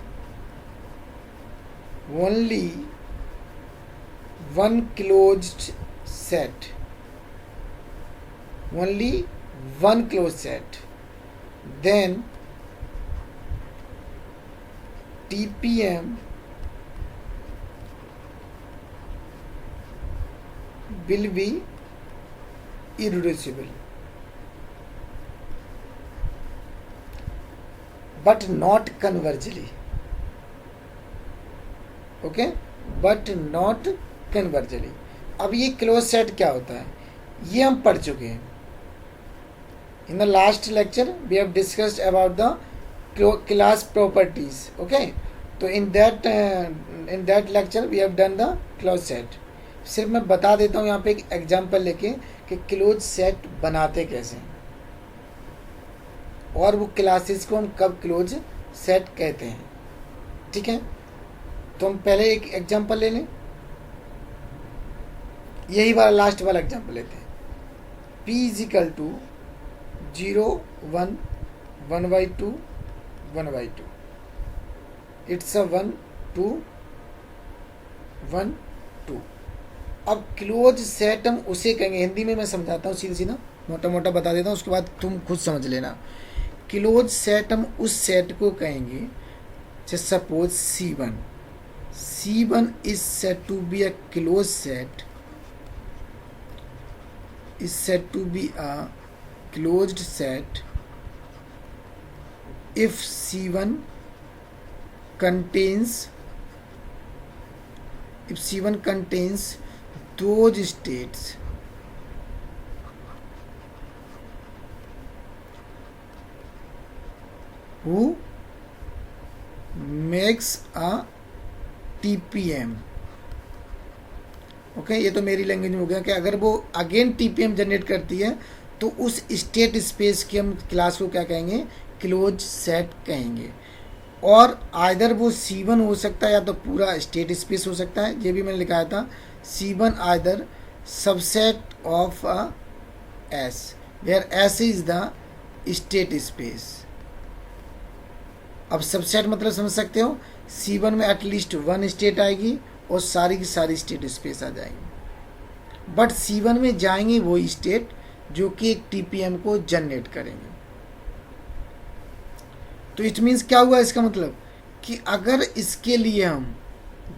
only one closed set, then TPM will be irreducible, but not convergently. Okay, but not convergently. अब ये क्लोज सेट क्या होता है ये हम पढ़ चुके हैं. In the last lecture we have discussed about the class properties. Okay, तो in that lecture we have done the close set. सिर्फ मैं बता देता हूँ यहाँ पे एक एग्जांपल लेके कि क्लोज सेट बनाते कैसे हैं और वो क्लासेस को हम कब क्लोज सेट कहते हैं. ठीक है, तो हम पहले एक एग्जांपल ले लें. यही वाला लास्ट वाला एग्जांपल लेते हैं. P is equal to 0 1 1/2 1/2. It's a 1 2 1 2. अब क्लोज सेट हम उसे कहेंगे, हिंदी में मैं समझाता हूँ, सीधा मोटा मोटा बता देता हूँ, उसके बाद तुम खुद समझ लेना. क्लोज सेट हम उस सेट को कहेंगे जैसे suppose C1 is said to be a closed set, if C1 contains those states who makes a TPM. Okay, ये तो मेरी लैंग्वेज में हो गया कि अगर वो अगेन TPM जनरेट करती है तो उस स्टेट स्पेस की हम क्लास को क्या कहेंगे, क्लोज सेट कहेंगे. और आइदर वो C1 हो सकता है या तो पूरा स्टेट स्पेस हो सकता है. ये भी मैंने लिखाया था, C1 either subset of a S where S is the state space. अब सबसेट मतलब समझ सकते हो, C1 में एटलीस्ट 1 स्टेट आएगी और सारी की सारी स्टेट स्पेस आ जाएंगी. बट C1 में जाएंगे वो स्टेट जो कि एक TPM को जनरेट करेंगे. तो इट मीन्स क्या हुआ, इसका मतलब कि अगर इसके लिए हम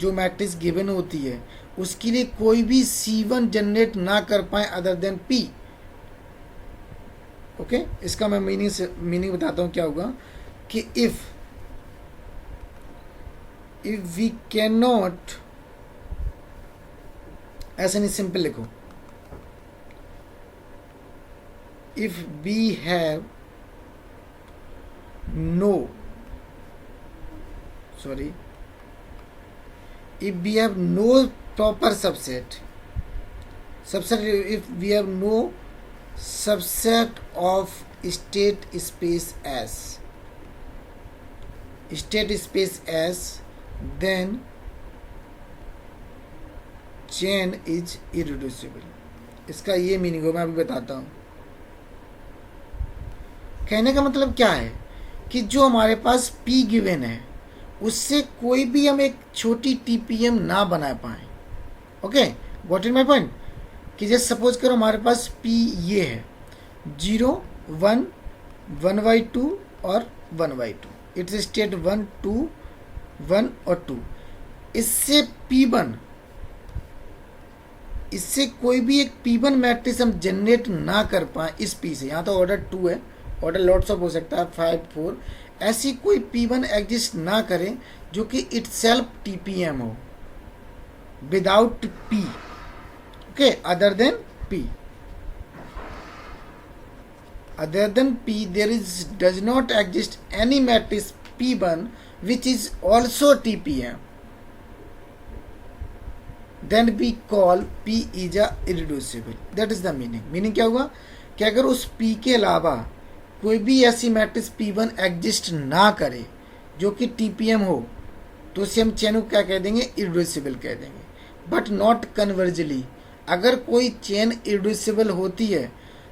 जो मैट्रिक्स गिवन होती है उसके लिए कोई भी C1 जनरेट ना कर पाए अदर देन P। ओके, इसका मैं मीनिंग बताता हूँ क्या होगा कि इफ वी कैन नॉट, ऐसे नहीं, सिंपल लिखो, if we have no, sorry, if we have no proper subset, if we have no subset of state space S, then chain is irreducible। इसका ये मीनिंग हो, मैं अभी बताता हूँ। कहने का मतलब क्या है कि जो हमारे पास P गिवन है उससे कोई भी हम एक छोटी TPM ना बना पाए। Okay, got in my point? कि जैसे सपोज करो हमारे पास P ये है 0 1 1/2 और 1/2, इट्स स्टेट 1 2 1 और 2। इससे P1, इससे कोई भी एक P1 मैट्रिक्स हम जनरेट ना कर पाए इस P से। यहाँ तो ऑर्डर 2 है, ऑर्डर लॉट्स ऑफ हो सकता है 5 4, ऐसी कोई P1 एग्जिस्ट ना करे जो कि इटसेल्फ TPM हो without P। Okay, other than P, other than P there does not exist any matrix P1 which is also TPM, then we call P is a irreducible। that is the meaning क्या होगा कि अगर उस P के अलावा कोई भी ऐसी मैट्रिक्स P1 एग्जिस्ट ना करे जो कि TPM हो तो उसे हम चेन को क्या कह देंगे, इरिड्यूसिबल कह देंगे। बट नॉट कन्वर्जली, अगर कोई चेन इरिड्यूसिबल होती है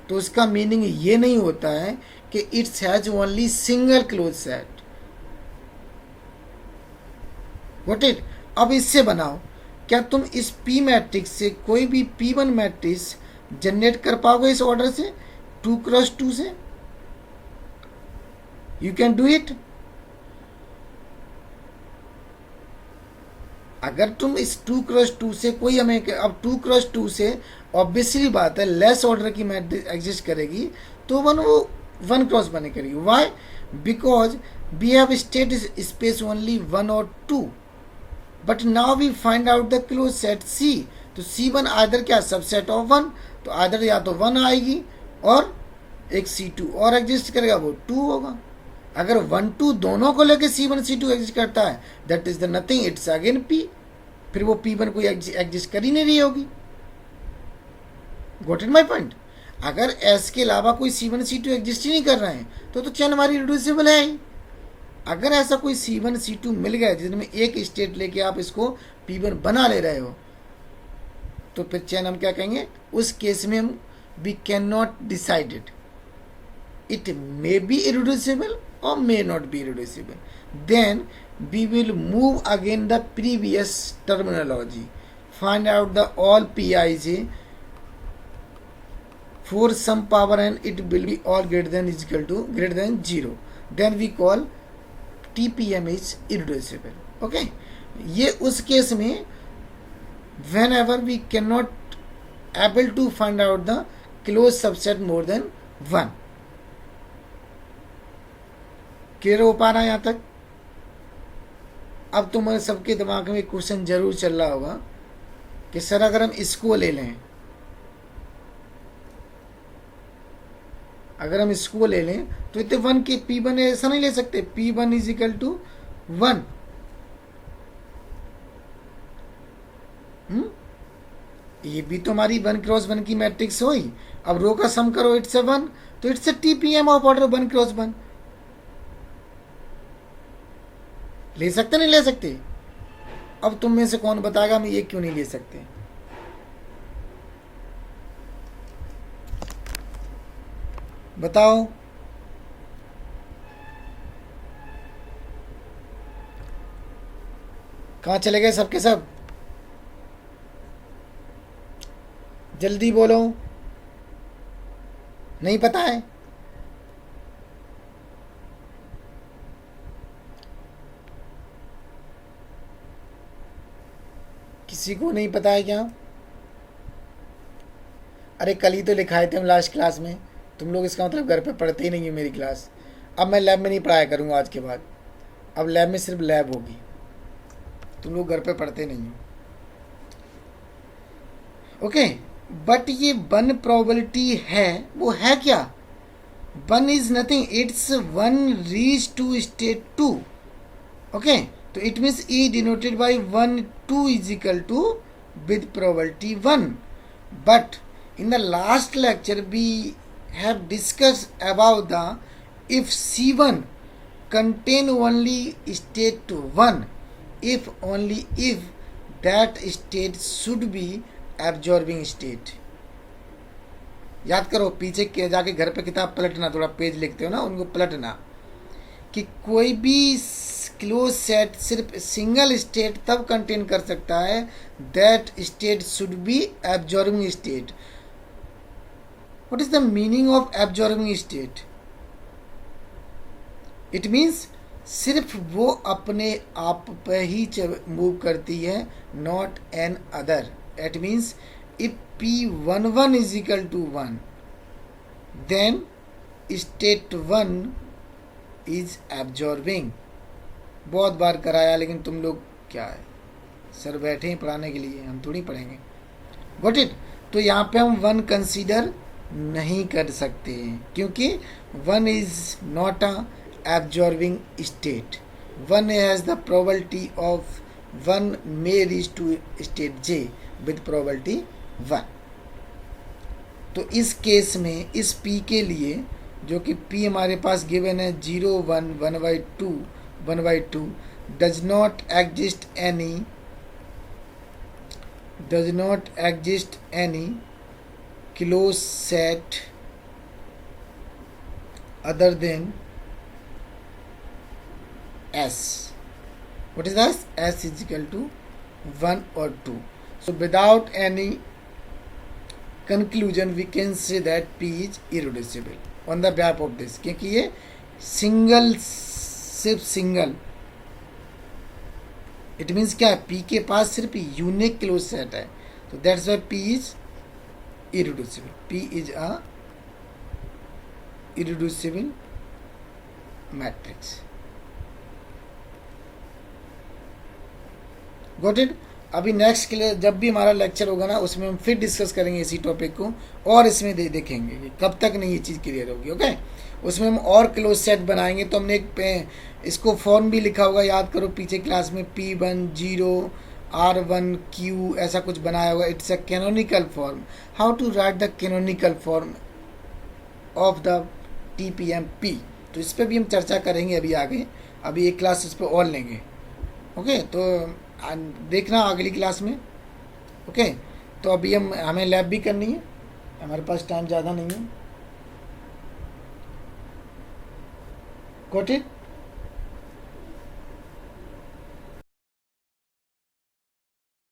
तो उसका मीनिंग ये नहीं होता है कि it's has only single close set. What it? अब इससे बनाओ, क्या तुम इस P मैट्रिक्स से कोई भी P1 मैट्रिक्स जनरेट कर पाओगे इस ऑर्डर से 2x2 से? You can do it. अगर तुम इस 2x2 से कोई हमें, अब 2x2 से ऑब्वियसली बात है लेस ऑर्डर की मैट्रिक्स एग्जिस्ट करेगी तो वो 1x बने करेगी। Why? Because we have state space only 1 और 2, but now we find out the close set C। तो C1 आइदर क्या, सबसेट ऑफ 1, तो आइदर या तो 1 आएगी और एक C2 और एग्जिस्ट करेगा, वो 2 होगा। अगर 1 2 दोनों को लेके C1 C2 एग्जिस्ट करता है, that is the nothing, it's again P। फिर वो P1 कोई एग्जिस्ट कर ही नहीं रही होगी। Got it my point? अगर S के अलावा कोई C1 C2 एग्जिस्ट ही नहीं कर रहे हैं तो चेन हमारी रिड्यूसिबल है ही। अगर ऐसा कोई C1 C2 मिल गया जिसमें एक स्टेट लेके आप इसको P1 बना ले रहे हो तो फिर चेन हम क्या कहेंगे, उस केस में हम we can not decided, it may be irreducible or may not be irreducible, then we will move again the previous terminology, find out the all Pij for some power n, it will be all greater than is equal to greater than 0, then we call TPM is irreducible। okay, ये उस केस में whenever we cannot able to find out the closed subset more than 1। Clear हो पा रहा है यहाँ तक? अब तुम्हारे सबके दिमाग में क्वेश्चन जरूर चल रहा होगा कि सर अगर हम इसको ले लें, अगर हम इसको ले लें तो इतने 1 के P1 ऐसा नहीं ले सकते, P1 इज इक्वल टू 1। ये भी तो हमारी 1x1 की मैट्रिक्स हुई। अब रो का सम करो, इट्स 1, तो it's TPM of order 1x1। ले सकते नहीं ले सकते? अब तुम में से कौन बताएगा मैं ये क्यों नहीं ले सकते? बताओ। कहाँ चले गए सबके सब? जल्दी बोलो, नहीं पता है? किसी को नहीं पता है क्या? अरे कल ही तो लिखाए थे हम लास्ट क्लास में। तुम लोग इसका मतलब घर पे पढ़ते ही नहीं हो मेरी क्लास। अब मैं लैब में नहीं पढ़ाया करूँगा आज के बाद। अब लैब में सिर्फ लैब होगी, तुम लोग घर पे पढ़ते नहीं हो। ओके, बट ये वन प्रोबेबिलिटी है, वो है क्या? One is nothing, it's one reach to state two. Okay, तो it means e denoted by 1 2 is equal to with probability 1. But in the last lecture we have discussed about the if C1 contain only state 1, if only if that state should be absorbing state. याद करो, पीछे जाके घर पे किताब पलटना, थोड़ा पेज लिखते हो ना उनको पलटना, कि कोई भी क्लोज सेट सिर्फ सिंगल स्टेट तब कंटेन कर सकता है that state should B absorbing state. What is the meaning of absorbing state? It means सिर्फ वो अपने आप पे ही मूव करती है, not an other. It means if P11 is equal to 1, then state 1 is absorbing. बहुत बार कराया, लेकिन तुम लोग क्या है, सर बैठे हैं पढ़ाने के लिए, हम थोड़ी पढ़ेंगे. Got it? तो यहाँ पे हम 1 कंसीडर नहीं कर सकते हैं, क्योंकि 1 is not a absorbing state. 1 has the probability of 1 may reach to state J with probability 1. तो इस केस में इस P के लिए, जो कि P हमारे पास गिवन है 0 1 1/2 1/2, does not exist any closed set other than S. What is S? S is equal to 1 or 2. So without any conclusion we can say that P is irreducible on the behalf of this, क्योंकि ये सिंगल, सिर्फ सिंगल. इट मीन्स क्या है, P के पास सिर्फ यूनिक क्लोज सेट है, तो that's Y P is irreducible. P is a irreducible matrix. Got it? अभी नेक्स्ट के लिए जब भी हमारा लेक्चर होगा ना, उसमें हम फिर डिस्कस करेंगे इसी टॉपिक को, और इसमें देखेंगे कि कब तक नहीं ये चीज़ क्लियर होगी. ओके, उसमें हम और क्लोज सेट बनाएंगे. तो हमने एक इसको फॉर्म भी लिखा होगा, याद करो पीछे क्लास में, P1 0 R1Q ऐसा कुछ बनाया होगा. It's a canonical form. How to write the canonical form of the TPM-P, तो इस पर भी हम चर्चा करेंगे अभी आगे. अभी एक क्लास इस पर और लेंगे. ओके, तो देखना अगली क्लास में. ओके, तो अभी हमें लैब भी करनी है, हमारे पास टाइम ज़्यादा नहीं है. Got it?